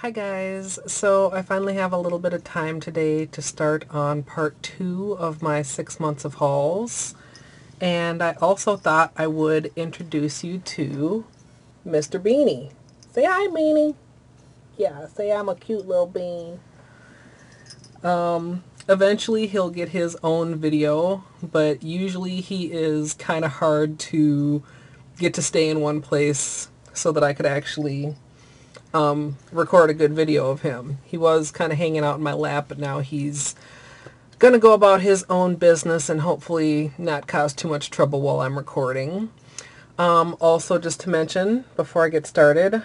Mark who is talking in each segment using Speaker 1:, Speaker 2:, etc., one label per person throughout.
Speaker 1: Hi guys, so I finally have a little bit of time today to start on part 2 of my 6 months of hauls, and I also thought I would introduce you to Mr. Beanie. Say hi, Beanie. Yeah, say I'm a cute little bean. Eventually he'll get his own video, but usually he is kind of hard to get to stay in one place so that I could actually record a good video of him. He was kind of hanging out in my lap, but now he's going to go about his own business and hopefully not cause too much trouble while I'm recording. Also, just to mention, before I get started,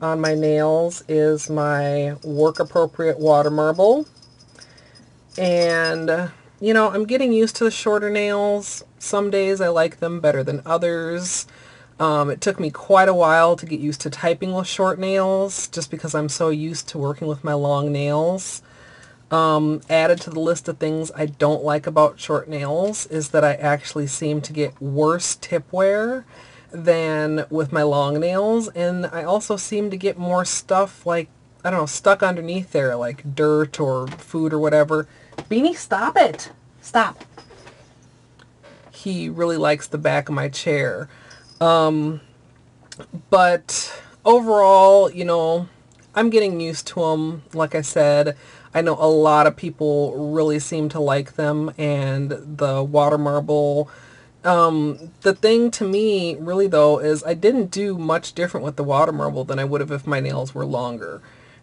Speaker 1: on my nails is my work-appropriate water marble. And, you know, I'm getting used to the shorter nails. Some days I like them better than others. It took me quite a while to get used to typing with short nails, just because I'm so used to working with my long nails. Added to the list of things I don't like about short nails is that I actually seem to get worse tip wear than with my long nails, and I also seem to get more stuff like, I don't know, stuck underneath there, like dirt or food or whatever. Beanie, stop it! Stop! He really likes the back of my chair. But overall, you know, I'm getting used to them. Like I said, I know a lot of people really seem to like them, and the water marble. The thing to me, really though, is I didn't do much different with the water marble than I would have if my nails were longer.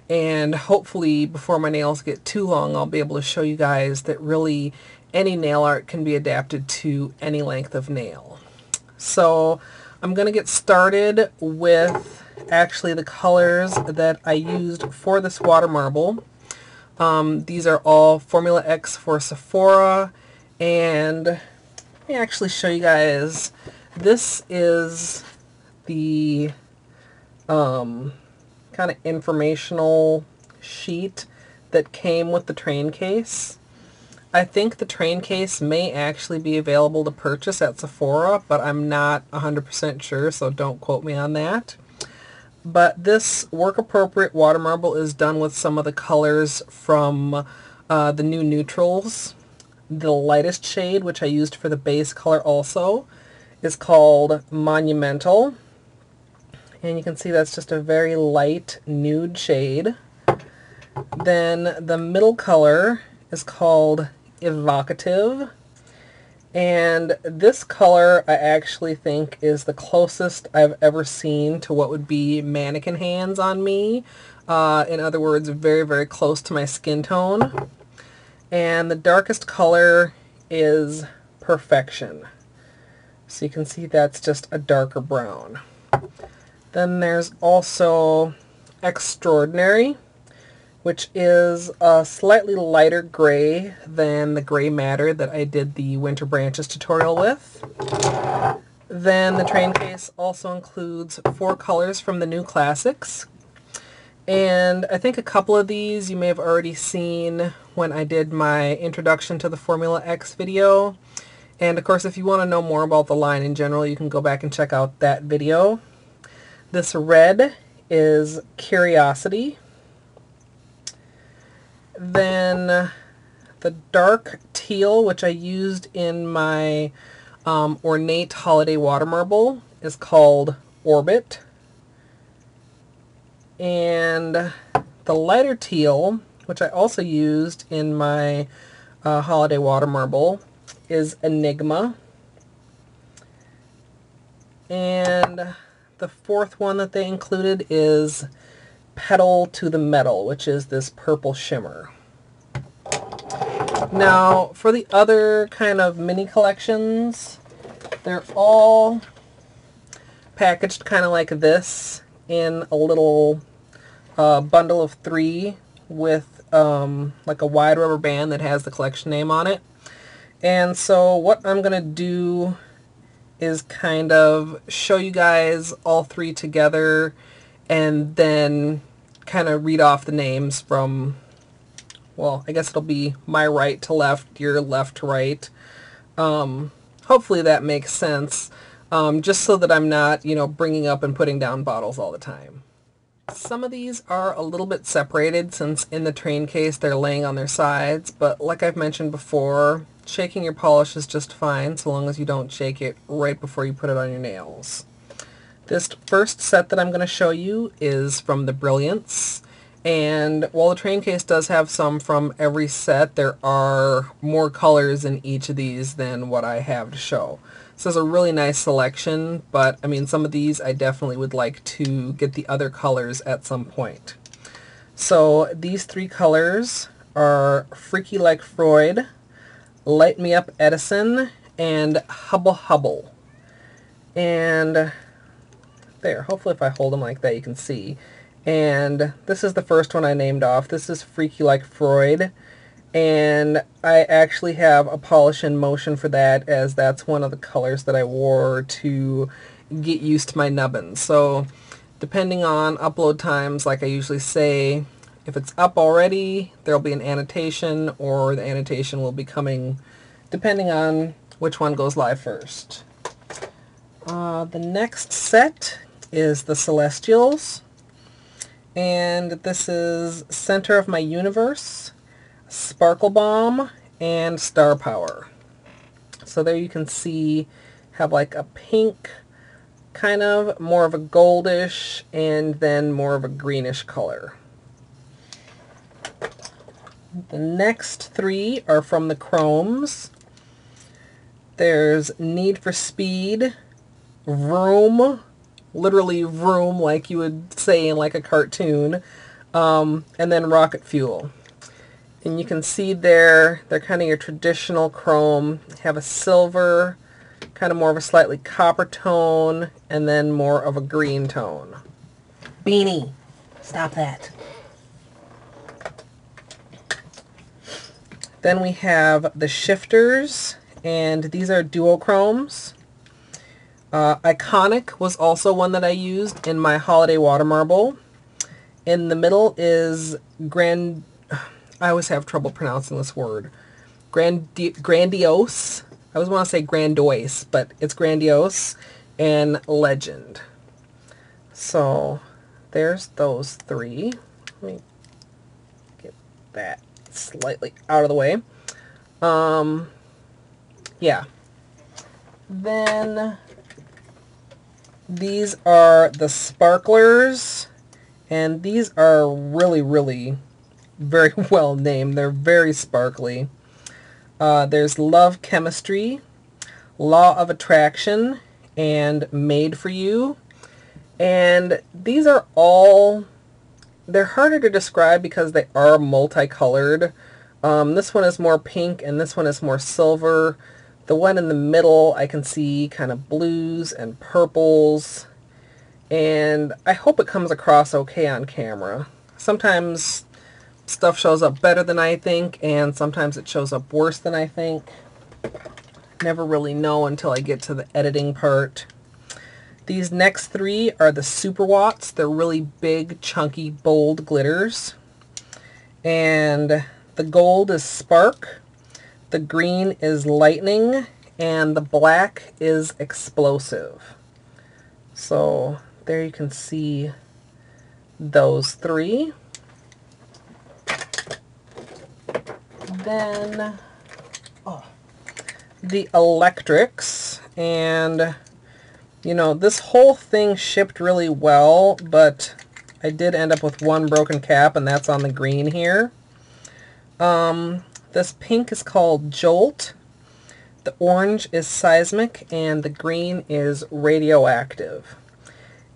Speaker 1: And hopefully, before my nails get too long, I'll be able to show you guys that really any nail art can be adapted to any length of nail. So I'm going to get started with actually the colors that I used for this water marble. These are all Formula X for Sephora, and let me actually show you guys. This is the kind of informational sheet that came with the train case. I think the train case may actually be available to purchase at Sephora, but I'm not 100% sure, so don't quote me on that. But this work-appropriate water marble is done with some of the colors from the new neutrals. The lightest shade, which I used for the base color also, is called Monumental. And you can see that's just a very light nude shade. Then the middle color is called Evocative, and this color I actually think is the closest I've ever seen to what would be mannequin hands on me. In other words, very, very close to my skin tone. And the darkest color is Perfection. So you can see that's just a darker brown. Then there's also Extraordinary, which is a slightly lighter gray than the gray matter that I did the Winter Branches tutorial with. Then the train case also includes 4 colors from the new classics. And I think a couple of these you may have already seen when I did my introduction to the Formula X video. And of course, if you want to know more about the line in general, you can go back and check out that video. This red is Curiosity. Then the dark teal, which I used in my ornate holiday water marble, is called Orbit. And the lighter teal, which I also used in my holiday water marble, is Enigma. And the fourth one that they included is Pedal to the Metal, which is this purple shimmer. Now, for the other kind of mini collections, they're all packaged kind of like this in a little bundle of 3 with like a wide rubber band that has the collection name on it. And so what I'm going to do is kind of show you guys all 3 together and then kind of read off the names from, well, I guess it'll be my right to left, your left to right. Hopefully that makes sense, just so that I'm not, you know, bringing up and putting down bottles all the time. Some of these are a little bit separated since in the train case they're laying on their sides, but like I've mentioned before, shaking your polish is just fine so long as you don't shake it right before you put it on your nails. This first set that I'm going to show you is from TheBrilliance, and while the train case does have some from every set, there are more colors in each of these than what I have to show. So it's a really nice selection, but I mean some of these I definitely would like to get the other colors at some point. So these three colors are Freaky Like Freud, Light Me Up Edison, and Hubble Hubble. And there, hopefully if I hold them like that you can see. And this is the first one I named off. This is Freaky Like Freud. And I actually have a polish in motion for that, as that's one of the colors that I wore to get used to my nubbins. So depending on upload times, like I usually say, if it's up already, there'll be an annotation, or the annotation will be coming depending on which one goes live first. The next set is the Celestials, and this is Center of My Universe, Sparkle Bomb, and Star Power. So there you can see, have like a pink, kind of more of a goldish, and then more of a greenish color. The next three are from the Chromes. There's Need for Speed, Vroom, literally vroom like you would say in like a cartoon, and then Rocket Fuel. And you can see they're kind of your traditional chrome. Have a silver, kind of more of a slightly copper tone, and then more of a green tone. Beanie, stop that. Then we have the Shifters, and these are duochromes. Iconic was also one that I used in my Holiday Water Marble. In the middle is I always have trouble pronouncing this word. Grandiose. I always want to say grandiose, but it's Grandiose, and Legend. So there's those three. Let me get that slightly out of the way. Yeah. Then these are the Sparklers, and these are really, really very well named. They're very sparkly. There's Love Chemistry, Law of Attraction, and Made for You. And these are all, they're harder to describe because they are multicolored. This one is more pink and this one is more silver. The one in the middle I can see kind of blues and purples. And I hope it comes across okay on camera. Sometimes stuff shows up better than I think, and sometimes it shows up worse than I think. Never really know until I get to the editing part. These next three are the Super Watts. They're really big, chunky, bold glitters. And the gold is Spark, the green is Lightning, and the black is Explosive. So there you can see those three. Then the electrics, and you know, this whole thing shipped really well, but I did end up with one broken cap, and that's on the green here. This pink is called Jolt, the orange is Seismic, and the green is Radioactive.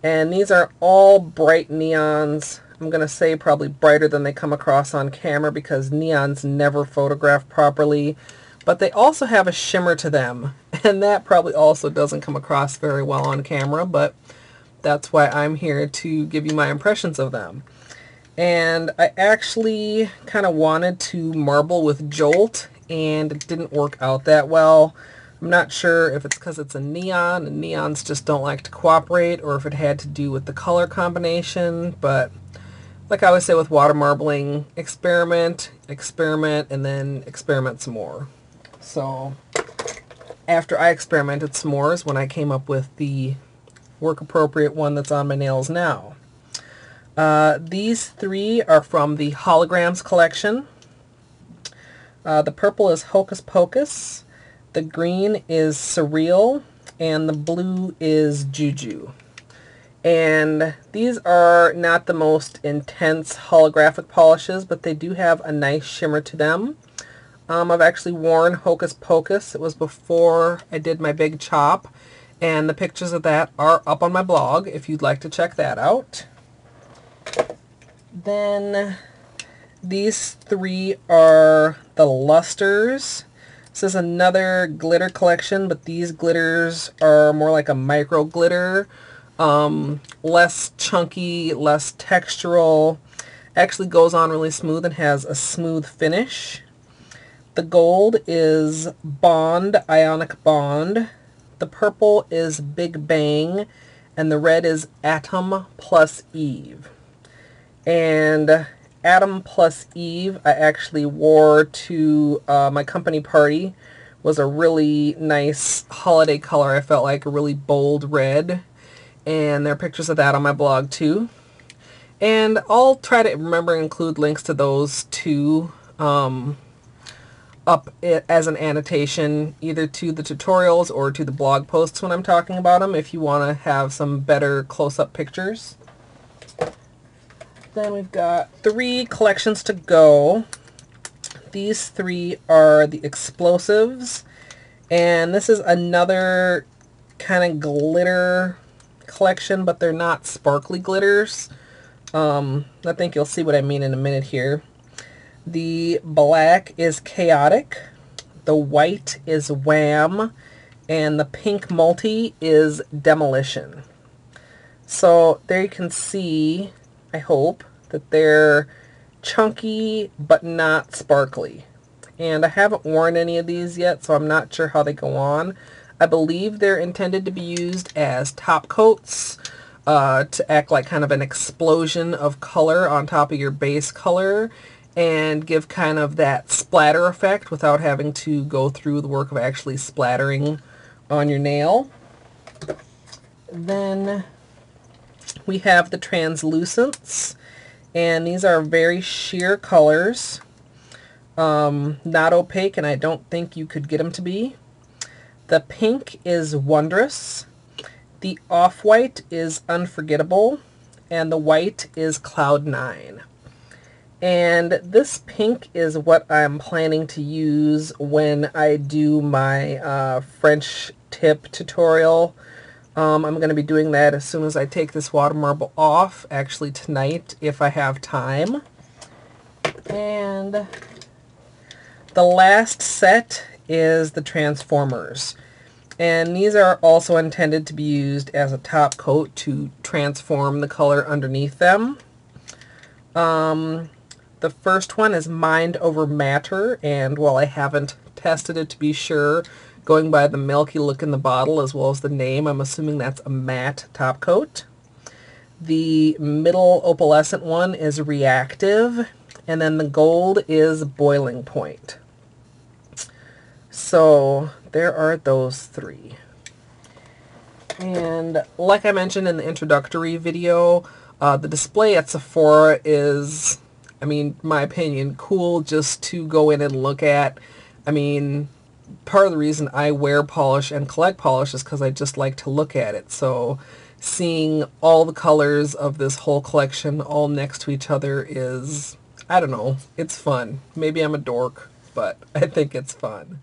Speaker 1: And these are all bright neons. I'm going to say probably brighter than they come across on camera because neons never photograph properly. But they also have a shimmer to them, and that probably also doesn't come across very well on camera, but that's why I'm here to give you my impressions of them. And I actually kind of wanted to marble with Jolt, and it didn't work out that well. I'm not sure if it's because it's a neon, and neons just don't like to cooperate, or if it had to do with the color combination, but like I always say with water marbling, experiment, and then experiment some more. So after I experimented some more is when I came up with the work-appropriate one that's on my nails now. These three are from the Holograms collection. The purple is Hocus Pocus, the green is Surreal, and the blue is Juju. And these are not the most intense holographic polishes, but they do have a nice shimmer to them. I've actually worn Hocus Pocus. It was before I did my big chop, and the pictures of that are up on my blog if you'd like to check that out. Then these three are the Lusters. This is another glitter collection, but these glitters are more like a micro glitter. Less chunky, less textural. Actually goes on really smooth and has a smooth finish. The gold is Bond, Ionic Bond. The purple is Big Bang. And the red is Atom plus Eve. And Atom plus Eve I actually wore to my company party. Was a really nice holiday color. I felt like a really bold red. And there are pictures of that on my blog too. And I'll try to remember and include links to those two up as an annotation, either to the tutorials or to the blog posts when I'm talking about them, if you want to have some better close-up pictures. Then we've got three collections to go. These three are the Explosives, and this is another kind of glitter collection, but they're not sparkly glitters. I think you'll see what I mean in a minute here. The black is Chaotic, the white is Wham, and the pink multi is Demolition. So there you can see, I hope, that they're chunky but not sparkly. And I haven't worn any of these yet, so I'm not sure how they go on. I believe they're intended to be used as top coats to act like kind of an explosion of color on top of your base color and give kind of that splatter effect without having to go through the work of actually splattering on your nail. Then we have the Translucents, and these are very sheer colors. Not opaque, and I don't think you could get them to be. The pink is Wondrous, the off-white is Unforgettable, and the white is Cloud 9. And this pink is what I'm planning to use when I do my French tip tutorial. I'm going to be doing that as soon as I take this water marble off, actually tonight if I have time. And the last set is the Transformers. And these are also intended to be used as a top coat to transform the color underneath them. The first one is Mind Over Matter, and while I haven't tested it to be sure, going by the milky look in the bottle as well as the name, I'm assuming that's a matte top coat. The middle opalescent one is Reactive, and then the gold is Boiling Point. So there are those three. And like I mentioned in the introductory video, the display at Sephora is, I mean, my opinion, cool just to go in and look at. I mean, part of the reason I wear polish and collect polish is because I just like to look at it. So seeing all the colors of this whole collection all next to each other is, I don't know, it's fun. Maybe I'm a dork, but I think it's fun.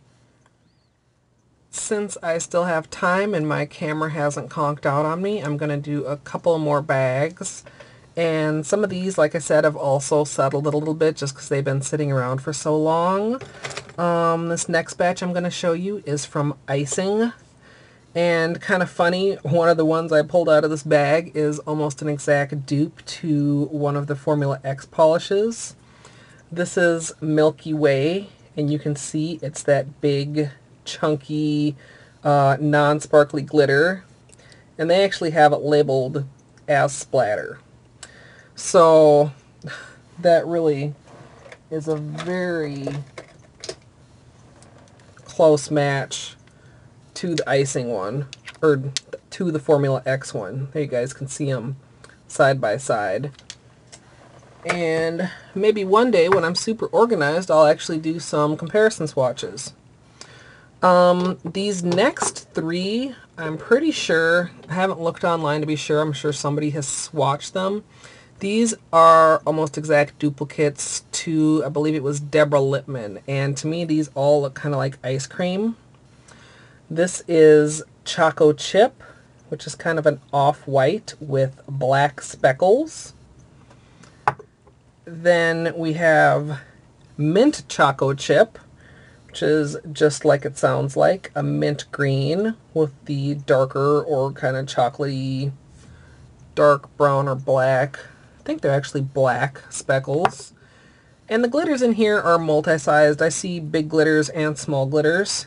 Speaker 1: Since I still have time and my camera hasn't conked out on me, I'm going to do a couple more bags. And some of these, like I said, have also settled a little bit just because they've been sitting around for so long. This next batch I'm going to show you is from Icing. And kind of funny, one of the ones I pulled out of this bag is almost an exact dupe to one of the Formula X polishes. This is Milky Way, and you can see it's that big, chunky, non-sparkly glitter. And they actually have it labeled as splatter. So that really is a very close match to the Icing one, or to the Formula X one. There you guys can see them side by side. And maybe one day when I'm super organized, I'll actually do some comparison swatches. These next three, I'm pretty sure, I haven't looked online to be sure, I'm sure somebody has swatched them. These are almost exact duplicates to, I believe it was Deborah Lippman, and to me these all look kind of like ice cream. This is Choco Chip, which is kind of an off-white with black speckles. Then we have Mint Choco Chip, which is just like it sounds like, a mint green with the darker or kind of chocolatey dark brown or black. I think they're actually black speckles. And the glitters in here are multi-sized. I see big glitters and small glitters.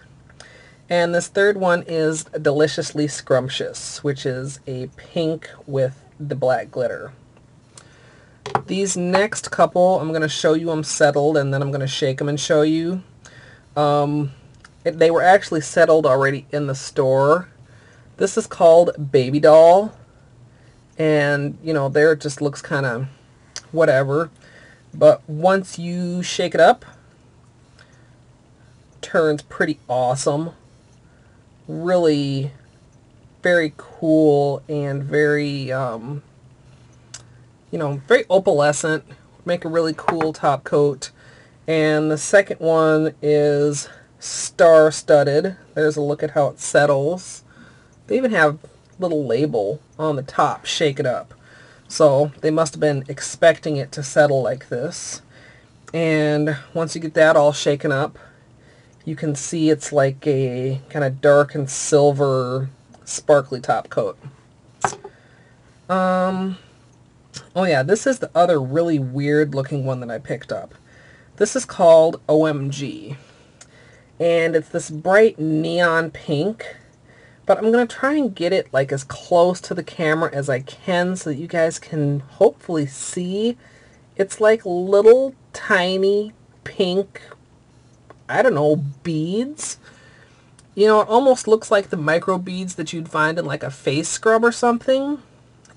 Speaker 1: And this third one is Deliciously Scrumptious, which is a pink with the black glitter. These next couple, I'm going to show you them settled, and then I'm going to shake them and show you. They were actually settled already in the store. This is called Baby Doll. And, you know, there it just looks kind of whatever. But once you shake it up, turns pretty awesome. Really very cool and very, you know, very opalescent. Make a really cool top coat. And the second one is star-studded. There's a look at how it settles. They even have a little label on the top, shake it up. So they must have been expecting it to settle like this. And once you get that all shaken up, you can see it's like a kind of dark and silver sparkly top coat. Oh yeah, this is the other really weird looking one that I picked up. This is called OMG. And it's this bright neon pink. But I'm going to try and get it like as close to the camera as I can so that you guys can hopefully see. It's like little tiny pink, I don't know, beads. You know, it almost looks like the micro beads that you'd find in like a face scrub or something.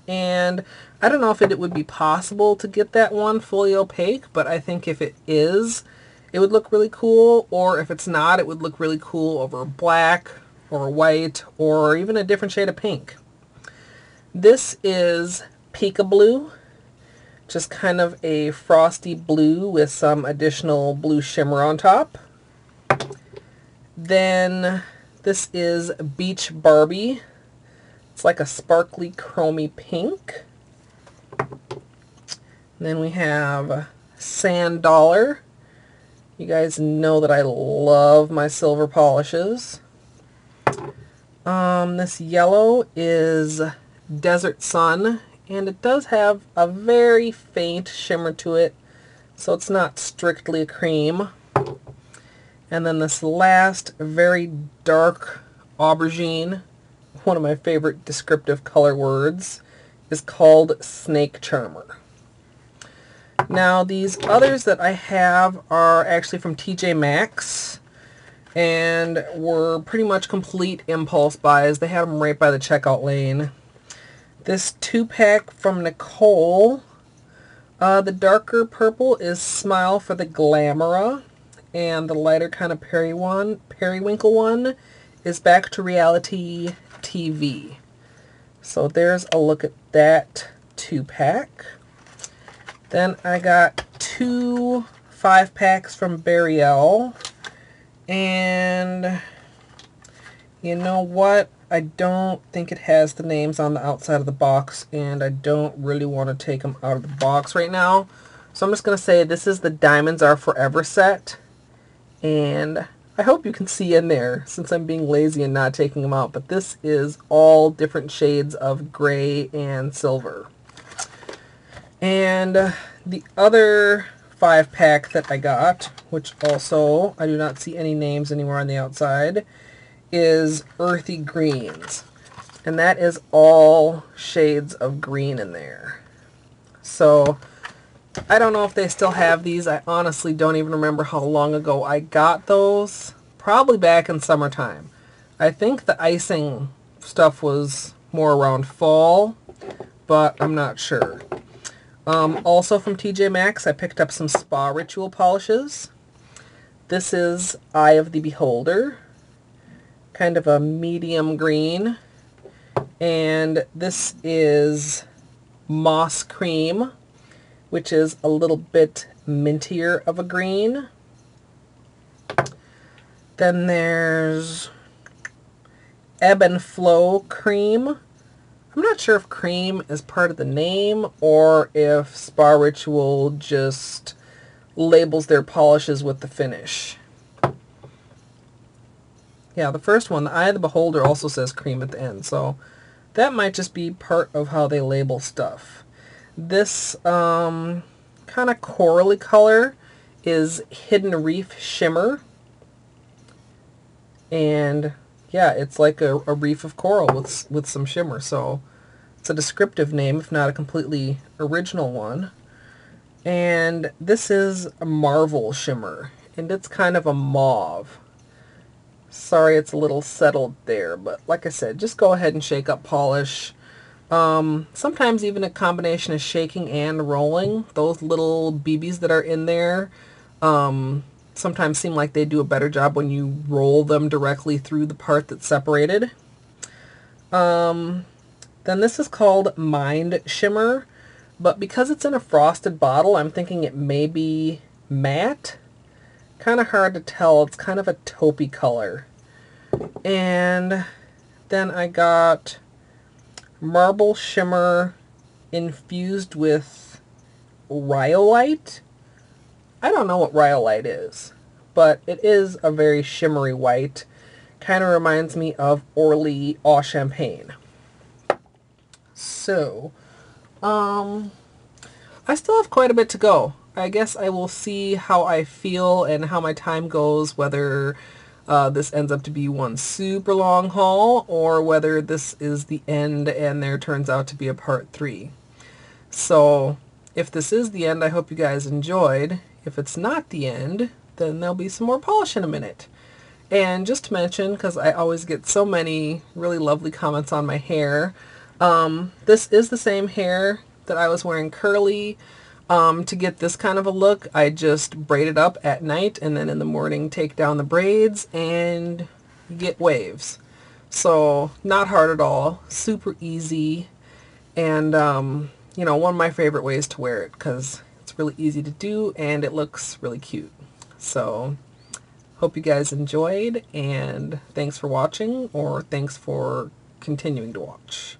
Speaker 1: And I don't know if it would be possible to get that one fully opaque, but I think if it is, it would look really cool. Or if it's not, it would look really cool over black or white or even a different shade of pink. This is Peekaboo, just kind of a frosty blue with some additional blue shimmer on top. Then this is Beach Barbie. It's like a sparkly chromy pink. Then we have Sand Dollar. You guys know that I love my silver polishes. This yellow is Desert Sun, and it does have a very faint shimmer to it, so it's not strictly a cream. And then this last very dark aubergine, one of my favorite descriptive color words, is called Snake Charmer. Now these others that I have are actually from TJ Maxx and were pretty much complete impulse buys. They had them right by the checkout lane. This 2-pack from Nicole, the darker purple is Smile for the Glamora, and the lighter kind of periwinkle one is Back to Reality TV. So there's a look at that 2-pack. Then I got 2 5-packs from Burial. And you know what? I don't think it has the names on the outside of the box, and I don't really want to take them out of the box right now. So I'm just going to say this is the Diamonds Are Forever set. And I hope you can see in there, since I'm being lazy and not taking them out, but this is all different shades of gray and silver. And the other 5-pack that I got, which also I do not see any names anywhere on the outside, is Earthy Greens. And that is all shades of green in there. So I don't know if they still have these. I honestly don't even remember how long ago I got those. Probably back in summertime. I think the icing stuff was more around fall, but I'm not sure. Also from TJ Maxx, I picked up some Spa Ritual polishes. This is Eye of the Beholder, kind of a medium green. And this is Moss Cream, which is a little bit mintier of a green. Then there's Ebb and Flow Cream. I'm not sure if cream is part of the name or if Spa Ritual just labels their polishes with the finish. Yeah, the first one, the Eye of the Beholder, also says cream at the end, so that might just be part of how they label stuff. This kind of corally color is Hidden Reef Shimmer. And yeah, it's like a reef of coral with some shimmer, so it's a descriptive name, if not a completely original one. And this is a Marvel Shimmer, and it's kind of a mauve. Sorry it's a little settled there, but like I said, just go ahead and shake up polish. Sometimes even a combination of shaking and rolling. Those little BBs that are in there sometimes seem like they do a better job when you roll them directly through the part that's separated. Then this is called Mind Shimmer, but because it's in a frosted bottle, I'm thinking it may be matte. Kind of hard to tell. It's kind of a taupey color. And then I got Marble Shimmer infused with rhyolite. I don't know what rhyolite is, but it is a very shimmery white. Kind of reminds me of Orly Eau Champagne. So, I still have quite a bit to go. I guess I will see how I feel and how my time goes, whether this ends up to be one super long haul or whether this is the end and there turns out to be a part 3. So if this is the end, I hope you guys enjoyed. If it's not the end, then there'll be some more polish in a minute. And just to mention, because I always get so many really lovely comments on my hair, this is the same hair that I was wearing curly. To get this kind of a look, I just braid it up at night and then in the morning take down the braids and you get waves. So not hard at all, super easy, and you know, one of my favorite ways to wear it because it's really easy to do and it looks really cute. So hope you guys enjoyed, and thanks for watching, or thanks for continuing to watch.